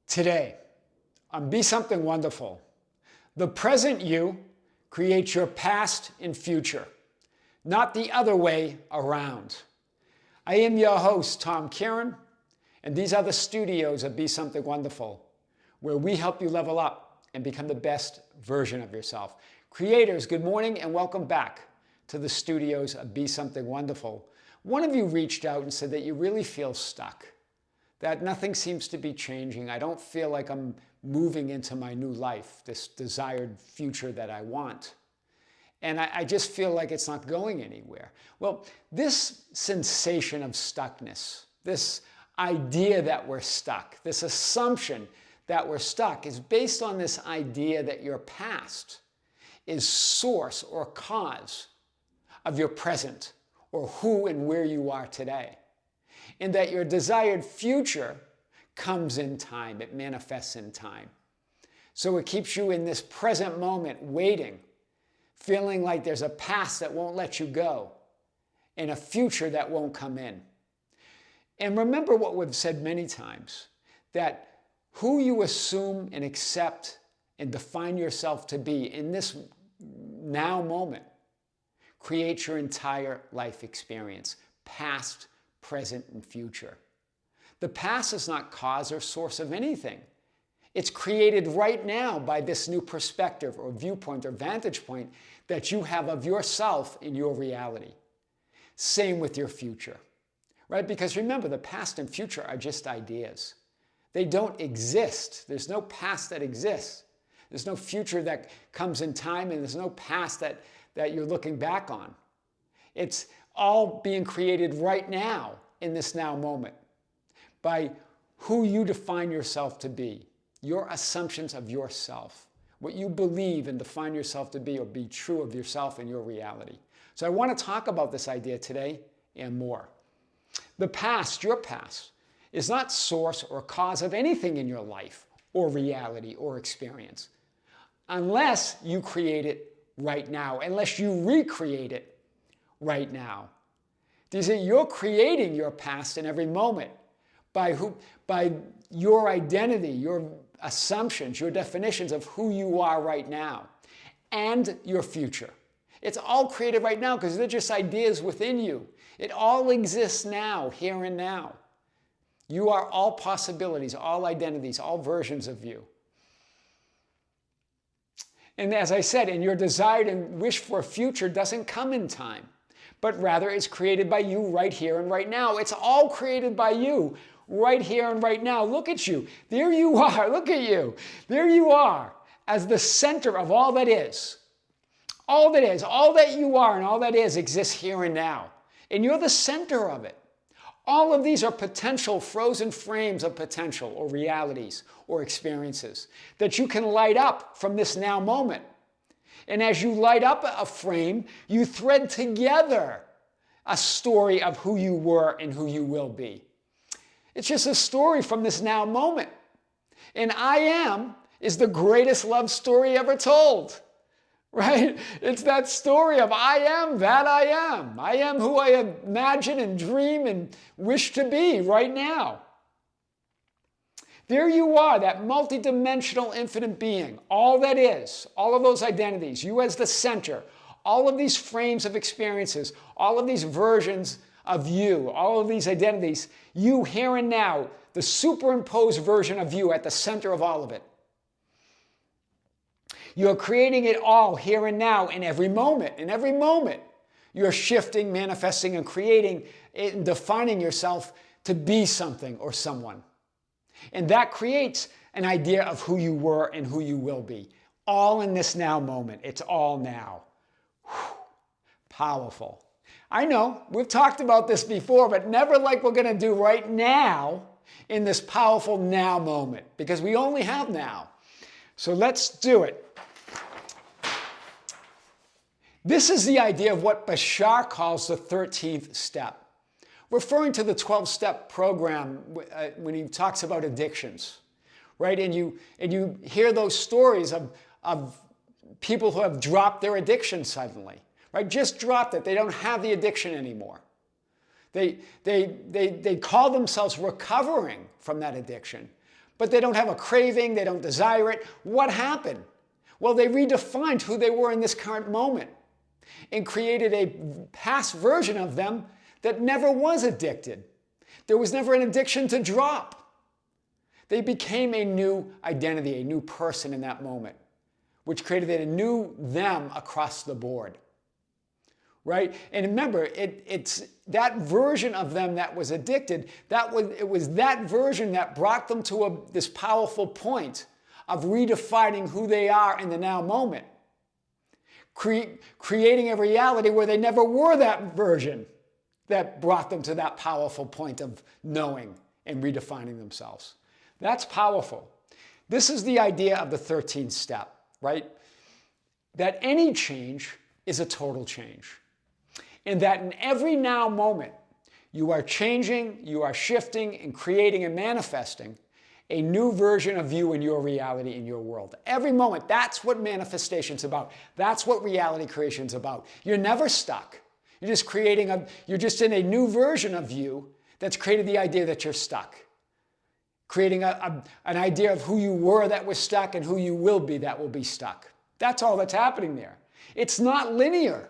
Today, on Be Something Wonderful, the present you creates your past and future, not the other way around. I am your host, Tom Kearin, and these are the studios of Be Something Wonderful, where we help you level up and become the best version of yourself. Creators, good morning and welcome back to the studios of Be Something Wonderful. One of you reached out and said that you really feel stuck, that nothing seems to be changing. I don't feel like I'm moving into my new life, this desired future that I want. And I just feel like it's not going anywhere. Well, this sensation of stuckness, this idea that we're stuck, this assumption that we're stuck is based on this idea that your past is source or cause of your present or who and where you are today. And that your desired future comes in time, it manifests in time. So it keeps you in this present moment waiting, feeling like there's a past that won't let you go and a future that won't come in. And remember what we've said many times, that who you assume and accept and define yourself to be in this now moment creates your entire life experience, past, present, and future. The past is not cause or source of anything. It's created right now by this new perspective or viewpoint or vantage point that you have of yourself in your reality. Same with your future, right? Because remember, the past and future are just ideas. They don't exist. There's no past that exists. There's no future that comes in time, and there's no past that you're looking back on. It's all being created right now in this now moment by who you define yourself to be, your assumptions of yourself, what you believe and define yourself to be or be true of yourself and your reality. So I want to talk about this idea today and more. The past, your past, is not source or cause of anything in your life or reality or experience unless you create it right now, unless you recreate it right now. You're creating your past in every moment by your identity, your assumptions, your definitions of who you are right now, and your future. It's all created right now because they're just ideas within you. It all exists now, here and now. You are all possibilities, all identities, all versions of you. And as I said, and your desire and wish for a future doesn't come in time, but rather it's created by you right here and right now. It's all created by you right here and right now. Look at you. There you are. Look at you. There you are as the center of all that is. All that is, all that you are and all that is exists here and now. And you're the center of it. All of these are potential frozen frames of potential or realities or experiences that you can light up from this now moment. And as you light up a frame, you thread together a story of who you were and who you will be. It's just a story from this now moment. And I am is the greatest love story ever told, right? It's that story of I am that I am. I am who I imagine and dream and wish to be right now. There you are, that multidimensional infinite being, all that is, all of those identities, you as the center, all of these frames of experiences, all of these versions of you, all of these identities, you here and now, the superimposed version of you at the center of all of it. You're creating it all here and now in every moment. In every moment, you're shifting, manifesting, and creating and defining yourself to be something or someone. And that creates an idea of who you were and who you will be. All in this now moment. It's all now. Whew. Powerful. I know, we've talked about this before, but never like we're going to do right now in this powerful now moment, because we only have now. So let's do it. This is the idea of what Bashar calls the 13th step, referring to the 12-step program when he talks about addictions, right? And you hear those stories of people who have dropped their addiction suddenly, right? Just dropped it. They don't have the addiction anymore. They call themselves recovering from that addiction, but they don't have a craving, they don't desire it. What happened? Well, they redefined who they were in this current moment and created a past version of them that never was addicted. There was never an addiction to drop. They became a new identity, a new person in that moment, which created a new them across the board. Right? And remember, it's that version of them that was addicted, it was that version that brought them to this powerful point of redefining who they are in the now moment. Creating a reality where they never were that version that brought them to that powerful point of knowing and redefining themselves. That's powerful. This is the idea of the 13th step, right? That any change is a total change. And that in every now moment, you are changing, you are shifting, and creating and manifesting a new version of you in your reality, in your world. Every moment, that's what manifestation's about. That's what reality creation's about. You're never stuck. You're just in a new version of you that's created the idea that you're stuck. Creating an idea of who you were that was stuck and who you will be that will be stuck. That's all that's happening there. It's not linear.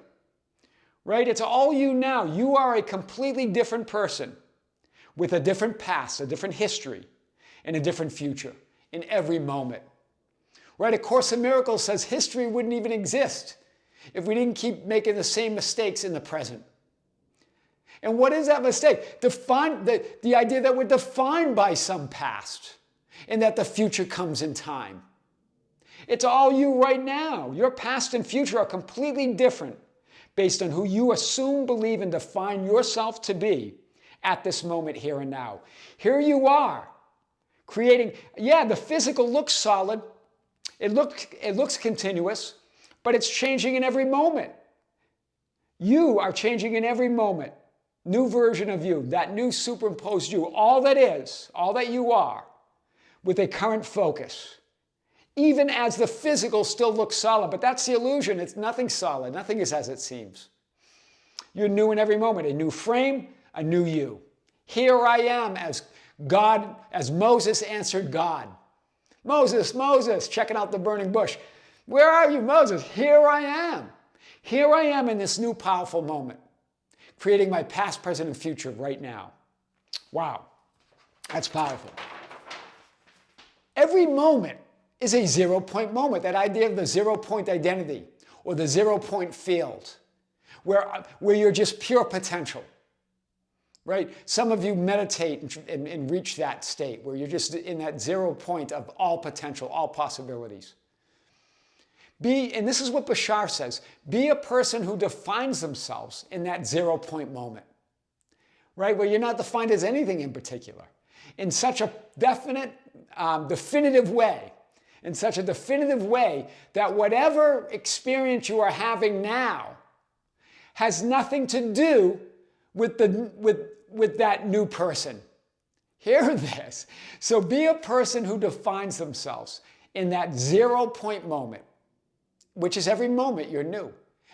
Right? It's all you now. You are a completely different person with a different past, a different history, and a different future in every moment. Right? A Course in Miracles says history wouldn't even exist if we didn't keep making the same mistakes in the present. And what is that mistake? The idea that we're defined by some past and that the future comes in time. It's all you right now. Your past and future are completely different based on who you assume, believe, and define yourself to be at this moment, here and now. Here you are, creating, the physical looks solid, it looks continuous, but it's changing in every moment. You are changing in every moment. New version of you, that new superimposed you, all that is, all that you are, with a current focus. Even as the physical still looks solid, but that's the illusion. It's nothing solid. Nothing is as it seems. You're new in every moment. A new frame, a new you. Here I am as God, as Moses answered God. Moses, Moses, checking out the burning bush. Where are you, Moses? Here I am. Here I am in this new powerful moment, creating my past, present, and future right now. Wow, that's powerful. Every moment is a 0-point moment, that idea of the 0-point identity or the 0-point field where you're just pure potential, right? Some of you meditate and reach that state where you're just in that 0 point of all potential, all possibilities. And this is what Bashar says, be a person who defines themselves in that 0-point moment, right? Where you're not defined as anything in particular, in such a definitive way, that whatever experience you are having now has nothing to do with that new person. Hear this. So be a person who defines themselves in that 0-point moment, which is every moment you're new.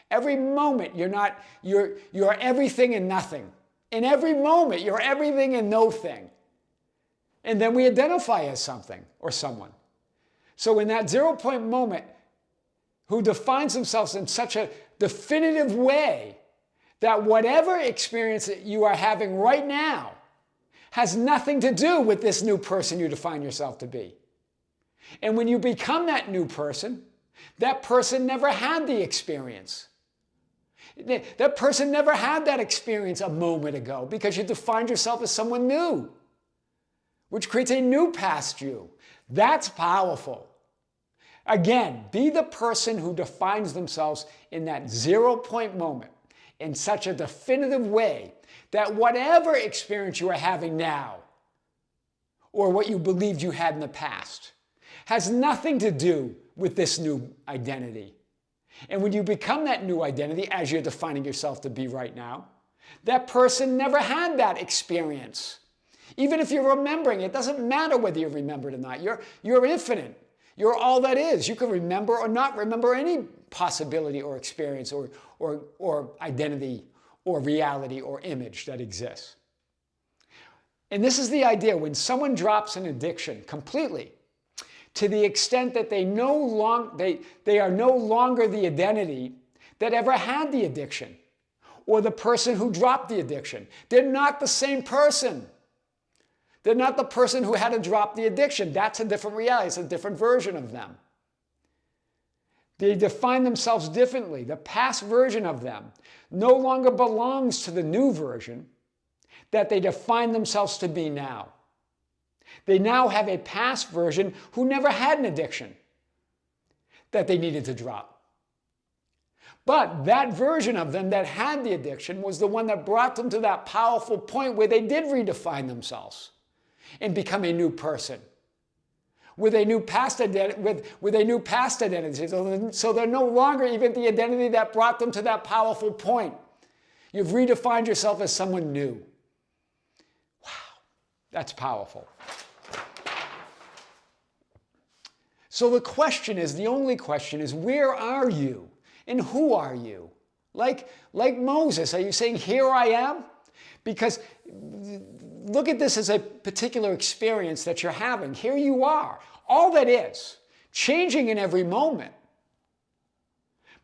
Every moment you're everything and nothing. In every moment you're everything and no thing. And then we identify as something or someone. So in that 0-point moment, who defines themselves in such a definitive way that whatever experience that you are having right now has nothing to do with this new person you define yourself to be. And when you become that new person, that person never had the experience. That person never had that experience a moment ago because you defined yourself as someone new, which creates a new past you. That's powerful. Again, be the person who defines themselves in that 0-point moment in such a definitive way that whatever experience you are having now or what you believed you had in the past has nothing to do with this new identity. And when you become that new identity, as you're defining yourself to be right now, that person never had that experience. Even if you're remembering, it doesn't matter whether you remember it or not. You're infinite. You're all that is. You can remember or not remember any possibility or experience or identity or reality or image that exists. And this is the idea: when someone drops an addiction completely, to the extent that they are no longer the identity that ever had the addiction, or the person who dropped the addiction. They're not the same person. They're not the person who had to drop the addiction. That's a different reality. It's a different version of them. They define themselves differently. The past version of them no longer belongs to the new version that they define themselves to be now. They now have a past version who never had an addiction that they needed to drop. But that version of them that had the addiction was the one that brought them to that powerful point where they did redefine themselves and become a new person with a new past identity. So they're no longer even the identity that brought them to that powerful point. You've redefined yourself as someone new. Wow, that's powerful. So the only question is, where are you? And who are you? Like Moses, are you saying, here I am? Because look at this as a particular experience that you're having. Here you are. All that is, changing in every moment.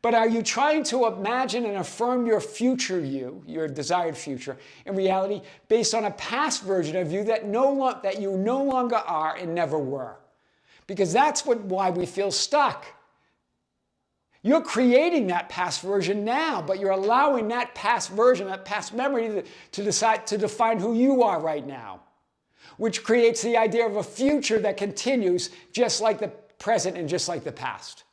But are you trying to imagine and affirm your future you, your desired future, in reality, based on a past version of you that you no longer are and never were? Because that's why we feel stuck. You're creating that past version now, but you're allowing that past version, that past memory to define who you are right now, which creates the idea of a future that continues just like the present and just like the past.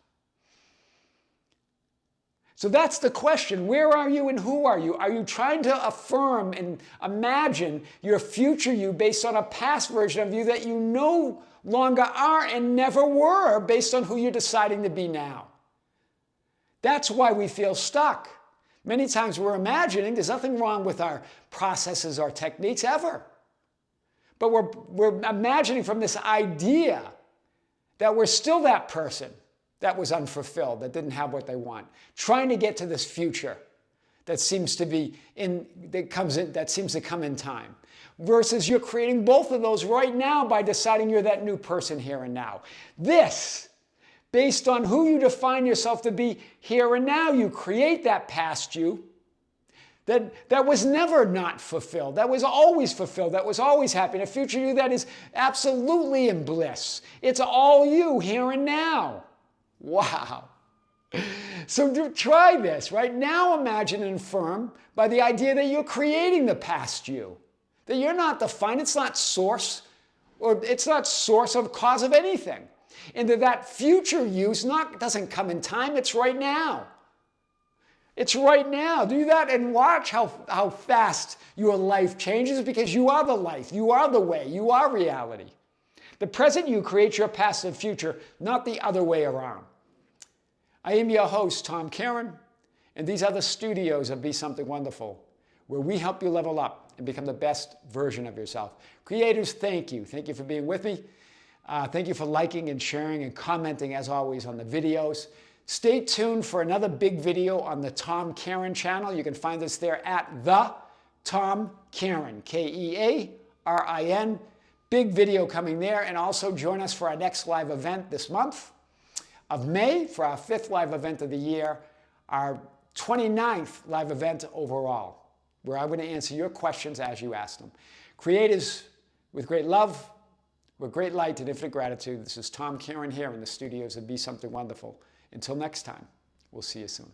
So that's the question. Where are you and who are you? Are you trying to affirm and imagine your future you based on a past version of you that you no longer are and never were, based on who you're deciding to be now? That's why we feel stuck. Many times we're imagining. There's nothing wrong with our processes or techniques ever. But we're imagining from this idea that we're still that person that was unfulfilled, that didn't have what they want, trying to get to this future that seems to come in time. Versus you're creating both of those right now by deciding you're that new person here and now. This, based on who you define yourself to be here and now, you create that past you that was never not fulfilled, that was always fulfilled, that was always happy, and a future you that is absolutely in bliss. It's all you here and now. Wow. So try this, right? Now imagine and affirm by the idea that you're creating the past you, that you're not defined, it's not source, or it's not source of cause of anything. And that future you doesn't come in time, it's right now. It's right now. Do that and watch how fast your life changes, because you are the life, you are the way, you are reality. The present you creates your past and future, not the other way around. I am your host, Tom Kearin, and these are the studios of Be Something Wonderful, where we help you level up and become the best version of yourself. Creators, thank you. Thank you for being with me. Thank you for liking and sharing and commenting, as always, on the videos. Stay tuned for another big video on the Tom Kearin channel. You can find us there at the Tom Kearin, Kearin. Big video coming there. And also join us for our next live event this month of May, for our 5th live event of the year, our 29th live event overall, where I'm going to answer your questions as you ask them. Creators, with great love, with great light and infinite gratitude, this is Tom Kearin here in the studios of Be Something Wonderful. Until next time, we'll see you soon.